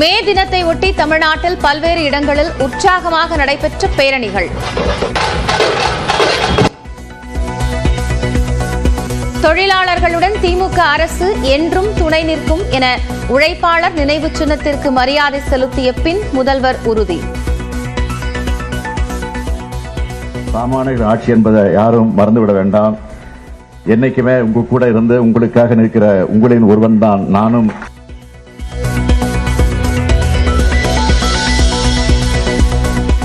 மே தினத்தை ஒட்டி தமிழ்நாட்டில் பல்வேறு இடங்களில் உற்சாகமாக நடைபெற்ற பேரணிகள். தொழிலாளர்களுடன் திமுக அரசு என்றும் துணை நிற்கும் என உழைப்பாளர் நினைவு சின்னத்திற்கு மரியாதை செலுத்திய பின் முதல்வர் உறுதி. சாமானியர் ஆட்சி என்பதை யாரும் மறந்துவிட வேண்டாம். என்னைக்குமே உங்க கூட இருந்து உங்களுக்காக நிற்கிற உங்களின் ஒருவன் தான் நானும்.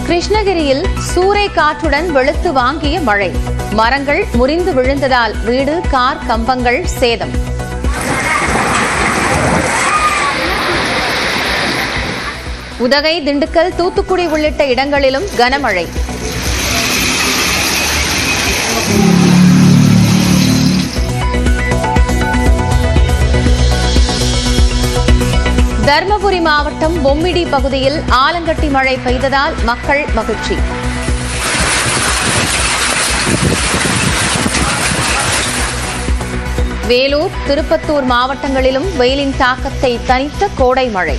கிருஷ்ணகிரியில் சூறை காற்றுடன் வெளுத்து வாங்கிய மழை. மரங்கள் முறிந்து விழுந்ததால் வீடு, கார் கம்பங்கள் சேதம். உதகை, திண்டுக்கல், தூத்துக்குடி உள்ளிட்ட இடங்களிலும் கனமழை. தர்மபுரி மாவட்டம் பொம்மிடி பகுதியில் ஆலங்கட்டி மழை பெய்ததால் மக்கள் மகிழ்ச்சி. வேலூர், திருப்பத்தூர் மாவட்டங்களிலும் வெயிலின் தாக்கத்தை தணித்த கோடை மழை.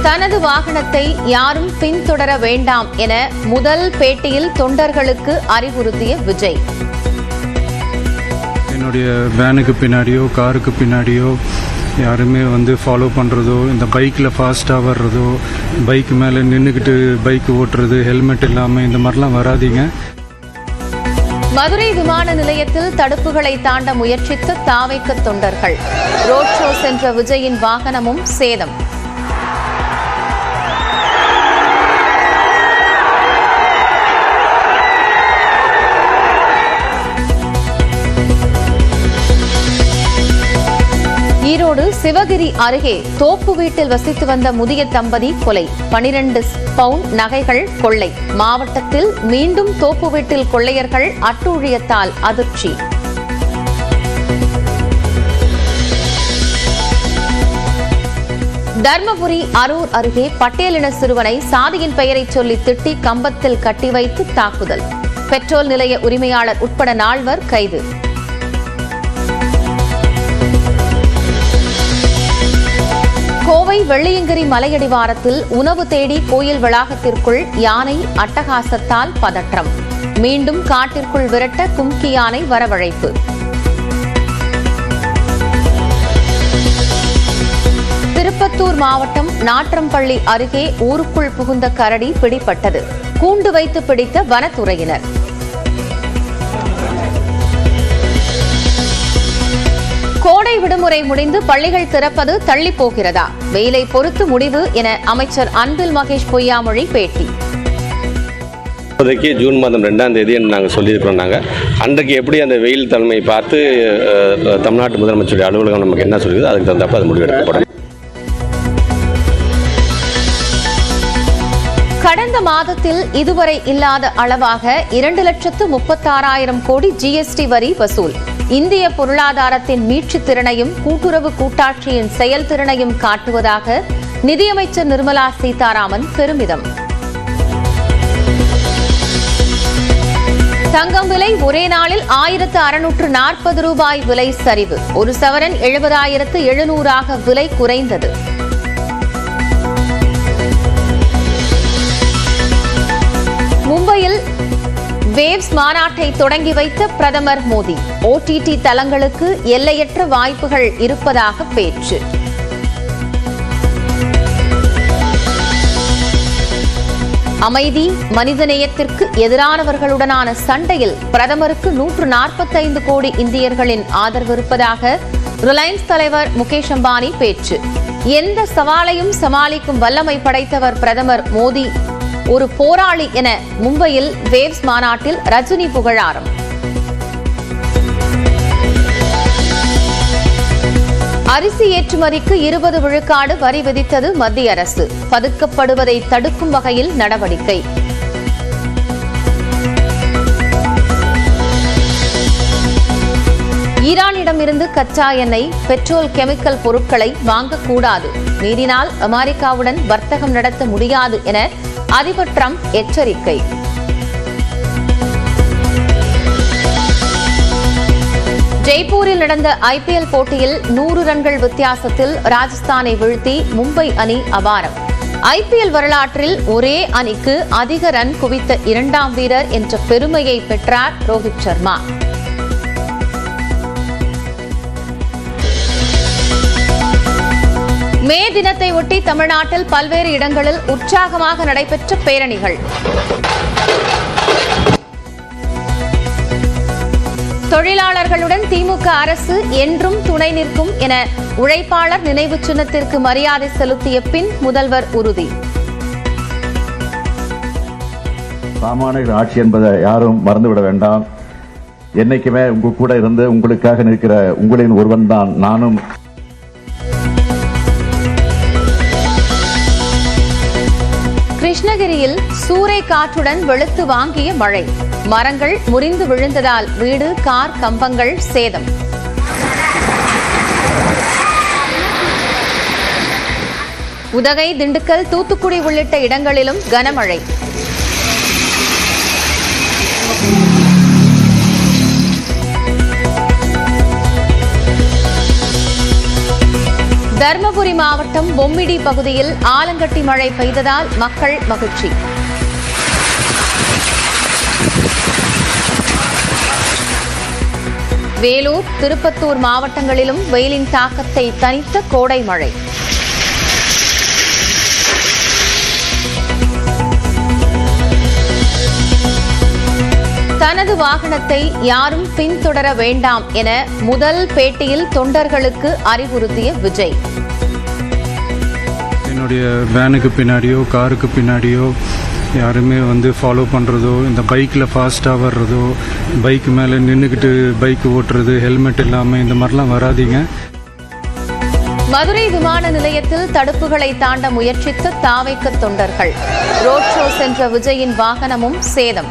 தனது வாகனத்தை யாரும் பின்தொடர வேண்டாம் என முதல் பேட்டியில் தொண்டர்களுக்கு அறிவுறுத்திய விஜய். என்னுடைய வேனுக்கு பின்னாடியோ காருக்கு பின்னாடியோ யாருமே ஃபாலோ பண்ணுறதோ, இந்த பைக்கில் ஃபாஸ்ட்டாக வர்றதோ, பைக் மேலே நின்றுக்கிட்டு பைக் ஓட்டுறது, ஹெல்மெட் இல்லாமல் இந்த மாதிரிலாம் வராதீங்க. மதுரை விமான நிலையத்தில் தடுப்புகளை தாண்ட முயற்சித்த தாவேக்க தொண்டர்கள். ரோட் ஷோ சென்ற விஜயின் வாகனமும் சேதம். ஈரோடு சிவகிரி அருகே தோப்பு வீட்டில் வசித்து வந்த முதிய தம்பதி கொலை. 12 பவுன் நகைகள் கொள்ளை. மாவட்டத்தில் மீண்டும் தோப்பு வீட்டில் கொள்ளையர்கள் அட்டூழியத்தால் அதிர்ச்சி. தர்மபுரி அரூர் அருகே பட்டேலின சிறுவனை சாதியின் பெயரை சொல்லி திட்டி கம்பத்தில் கட்டி வைத்து தாக்குதல். பெட்ரோல் நிலைய உரிமையாளர் உட்பட 4 கைது. கோவை வெள்ளியங்கிரி மலையடிவாரத்தில் உணவு தேடி கோயில் வளாகத்திற்குள் யானை அட்டகாசத்தால் பதற்றம். மீண்டும் காட்டிற்குள் விரட்ட கும்கி யானை வரவழைப்பு. திருப்பத்தூர் மாவட்டம் நாற்றம்பள்ளி அருகே ஊருக்குள் புகுந்த கரடி பிடிபட்டது. கூண்டு வைத்து பிடித்த வனத்துறையினர். கோடை விடுமுறை முடிந்து பள்ளிகள் திறப்பது தள்ளி போகிறதா? வெயிலை பொறுத்து முடிவு என அமைச்சர் அன்பில் மகேஷ் பொய்யாமொழி பேட்டி. இப்போதைக்கு ஜூன் மாதம் 2ஆம் தேதி நாங்கள் சொல்லியிருக்கிறோம். அன்றைக்கு எப்படி அந்த வெயில் தன்மையை பார்த்து தமிழ்நாட்டு முதலமைச்சருடைய அலுவலகம் நமக்கு என்ன சொல்லுது, அதுக்கு தகுந்தப்ப அது முடிவெடுக்கப்படும். கடந்த மாதத்தில் இதுவரை இல்லாத அளவாக 2,36,000 கோடி ஜிஎஸ்டி வரி வசூல். இந்திய பொருளாதாரத்தின் மீட்சித் திறனையும் கூட்டுறவு கூட்டாட்சியின் செயல்திறனையும் காட்டுவதாக நிதியமைச்சர் நிர்மலா சீதாராமன் பெருமிதம். தங்கம் விலை ஒரே நாளில் 1,640 ரூபாய் விலை சரிவு. ஒரு சவரன் 70,700 விலை குறைந்தது. மும்பையில் வேவ்ஸ் மாநாட்டை தொடங்கி வைத்த பிரதமர் மோடி. OTT தளங்களுக்கு எல்லையற்ற வாய்ப்புகள் இருப்பதாக பேச்சு. அமைதி, மனிதநேயத்திற்கு எதிரானவர்களுடனான சண்டையில் பிரதமருக்கு 145 கோடி இந்தியர்களின் ஆதரவு இருப்பதாக ரிலையன்ஸ் தலைவர் முகேஷ் அம்பானி பேச்சு. எந்த சவாலையும் சமாளிக்கும் வல்லமை படைத்தவர் பிரதமர் மோடி, ஒரு போராளி என மும்பையில் வேவ்ஸ் மாநாட்டில் ரஜினி புகழாரம். அரிசி ஏற்றுமதிக்கு 20 விழுக்காடு வரி விதித்தது மத்திய அரசு. பதுக்கப்படுவதை தடுக்கும் வகையில் நடவடிக்கை. ஈரானிடமிருந்து கச்சா எண்ணெய், பெட்ரோல், கெமிக்கல் பொருட்களை வாங்கக்கூடாது. மீறினால் அமெரிக்காவுடன் வர்த்தகம் நடத்த முடியாது என அதிபர் டிரம்ப் எச்சரிக்கை. ஜெய்ப்பூரில் நடந்த ஐபிஎல் போட்டியில் 100 ரன்கள் வித்தியாசத்தில் ராஜஸ்தானை வீழ்த்தி மும்பை அணி அபாரம். ஐபிஎல் வரலாற்றில் ஒரே அணிக்கு அதிக ரன் குவித்த இரண்டாம் வீரர் என்ற பெருமையை பெற்றார் ரோஹித் சர்மா. மே தினத்தை ஒட்டி தமிழ்நாட்டில் பல்வேறு இடங்களில் உற்சாகமாக நடைபெற்ற பேரணிகள். தொழிலாளர்களுடன் திமுக அரசு என்றும் துணை நிற்கும் என உழைப்பாளர் நினைவு சின்னத்திற்கு மரியாதை செலுத்திய பின் முதல்வர் உறுதி. சாமானியர் ஆட்சி என்பதை யாரும் மறந்துவிட வேண்டாம். என்னைக்குமே உங்க கூட இருந்து உங்களுக்காக நிற்கிற உங்களின் ஒருவன் தான் நானும். கிருஷ்ணகிரியில் சூறை காற்றுடன் வெளுத்து வாங்கிய மழை. மரங்கள் முறிந்து விழுந்ததால் வீடு, கார் கம்பங்கள் சேதம். உதகை, திண்டுக்கல், தூத்துக்குடி உள்ளிட்ட இடங்களிலும் கனமழை. தருமபுரி மாவட்டம் பொம்மிடி பகுதியில் ஆலங்கட்டி மழை பெய்ததால் மக்கள் மகிழ்ச்சி. வேலூர், திருப்பத்தூர் மாவட்டங்களிலும் வெயிலின் தாக்கத்தை தணித்த கோடை மழை. தனது வாகனத்தை யாரும் பின்தொடர வேண்டாம் என முதல் பேட்டியில் தொண்டர்களுக்கு அறிவுறுத்திய விஜய். என்னுடைய வேனுக்கு பின்னாடியோ காருக்கு பின்னாடியோ யாருமே வந்து ஃபாலோ பண்ணுறதோ, இந்த பைக்கில் ஃபாஸ்ட்டாக வர்றதோ, பைக் மேலே நின்றுக்கிட்டு பைக் ஓட்டுறது, ஹெல்மெட் இல்லாமல் இந்த மாதிரிலாம் வராதீங்க. மதுரை விமான நிலையத்தில் தடுப்புகளை தாண்ட முயற்சித்த தாவேக்க தொண்டர்கள். ரோட் ஷோ சென்ற விஜயின் வாகனமும் சேதம்.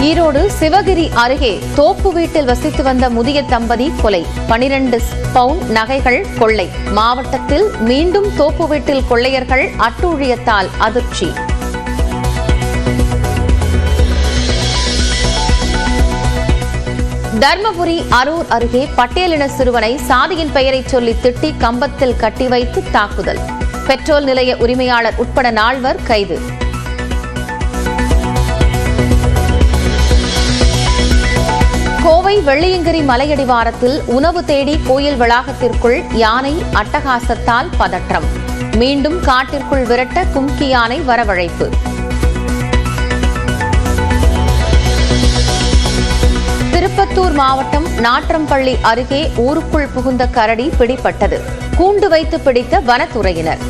ஈரோடு சிவகிரி அருகே தோப்பு வீட்டில் வசித்து வந்த முதிய தம்பதி கொலை. 12 பவுன் நகைகள் கொள்ளை. மாவட்டத்தில் மீண்டும் தோப்பு வீட்டில் கொள்ளையர்கள் அட்டூழியத்தால் அதிர்ச்சி. தர்மபுரி அரூர் அருகே பட்டேலின சிறுவனை சாதியின் பெயரை சொல்லி திட்டி கம்பத்தில் கட்டி வைத்து தாக்குதல். பெட்ரோல் நிலைய உரிமையாளர் உட்பட 4 கைது. கோவை வெள்ளியங்கிரி மலையடிவாரத்தில் உணவு தேடி கோயில் வளாகத்திற்குள் யானை அட்டகாசத்தால் பதற்றம். மீண்டும் காட்டிற்குள் விரட்ட கும்கி யானை வரவழைப்பு. திருப்பத்தூர் மாவட்டம் நாற்றம்பள்ளி அருகே ஊருக்குள் புகுந்த கரடி பிடிபட்டது. கூண்டு வைத்து பிடித்த வனத்துறையினர்.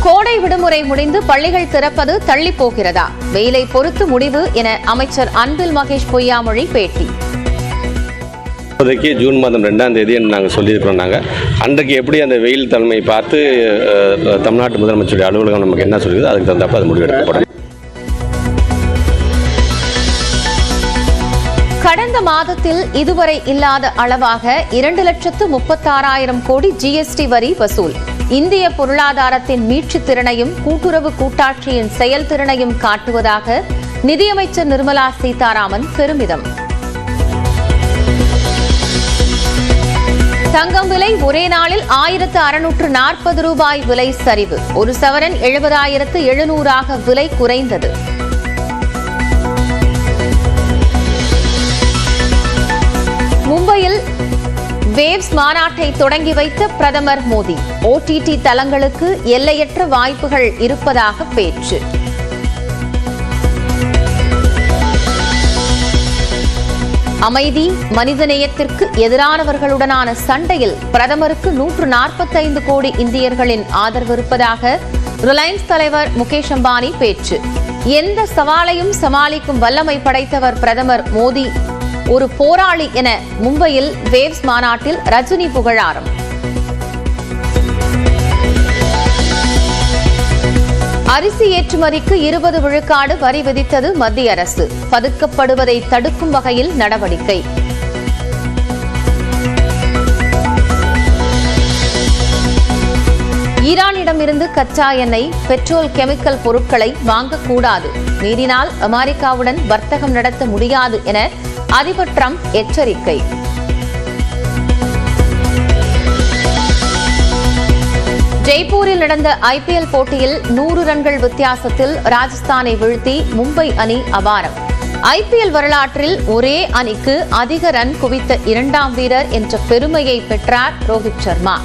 கோடை விடுமுறை முடிந்து பள்ளிகள் திறப்பது தள்ளி போகிறதா? வெயிலை பொறுத்து முடிவு என அமைச்சர் அன்பில் மகேஷ் பொய்யாமொழி பேட்டி. இப்போதைக்கு ஜூன் மாதம் 2ஆம் தேதி நாங்கள் சொல்லியிருக்கிறோம். நாங்கள் அன்றைக்கு எப்படி அந்த வெயில் தன்மையை பார்த்து தமிழ்நாட்டு முதலமைச்சருடைய அலுவலகம் நமக்கு என்ன சொல்லுது, அதுக்கு தகுந்தாப்ப அது முடிவெடுக்கப்படும். கடந்த மாதத்தில் இதுவரை இல்லாத அளவாக 2,36,000 கோடி ஜிஎஸ்டி வரி வசூல். இந்திய பொருளாதாரத்தின் மீட்சித் திறனையும் கூட்டுறவு கூட்டாட்சியின் செயல்திறனையும் காட்டுவதாக நிதியமைச்சர் நிர்மலா சீதாராமன் பெருமிதம். தங்கம் விலை ஒரே நாளில் 1,640 ரூபாய் விலை சரிவு. ஒரு சவரன் 70,700 விலை குறைந்தது. மும்பையில் வேவ்ஸ் மாநாட்டை தொடங்கி வைத்த பிரதமர் மோடி. ஓடிடி தளங்களுக்கு எல்லையற்ற வாய்ப்புகள் இருப்பதாக பேச்சு. அமைதி, மனிதநேயத்திற்கு எதிரானவர்களுடனான சண்டையில் பிரதமருக்கு 145 கோடி இந்தியர்களின் ஆதரவு இருப்பதாக ரிலையன்ஸ் தலைவர் முகேஷ் அம்பானி பேச்சு. எந்த சவாலையும் சமாளிக்கும் வல்லமை படைத்தவர் பிரதமர் மோடி, ஒரு போராளி என மும்பையில் வேவ்ஸ் மாநாட்டில் ரஜினி புகழாரம். அரிசி ஏற்றுமதிக்கு 20 விழுக்காடு வரி விதித்தது மத்திய அரசு. பதுக்கப்படுவதை தடுக்கும் வகையில் நடவடிக்கை. ஈரானிடமிருந்து கச்சா எண்ணெய், பெட்ரோல், கெமிக்கல் பொருட்களை வாங்கக்கூடாது. மீறினால் அமெரிக்காவுடன் வர்த்தகம் நடத்த முடியாது என அதிபர் டிரம்ப் எச்சரிக்கை. ஜெய்ப்பூரில் நடந்த IPL போட்டியில் 100 ரன்கள் வித்தியாசத்தில் ராஜஸ்தானை வீழ்த்தி மும்பை அணி அபாரம். IPL வரலாற்றில் ஒரே அணிக்கு அதிக ரன் குவித்த 2ஆம் வீரர் என்ற பெருமையை பெற்றார் ரோஹித் சர்மா.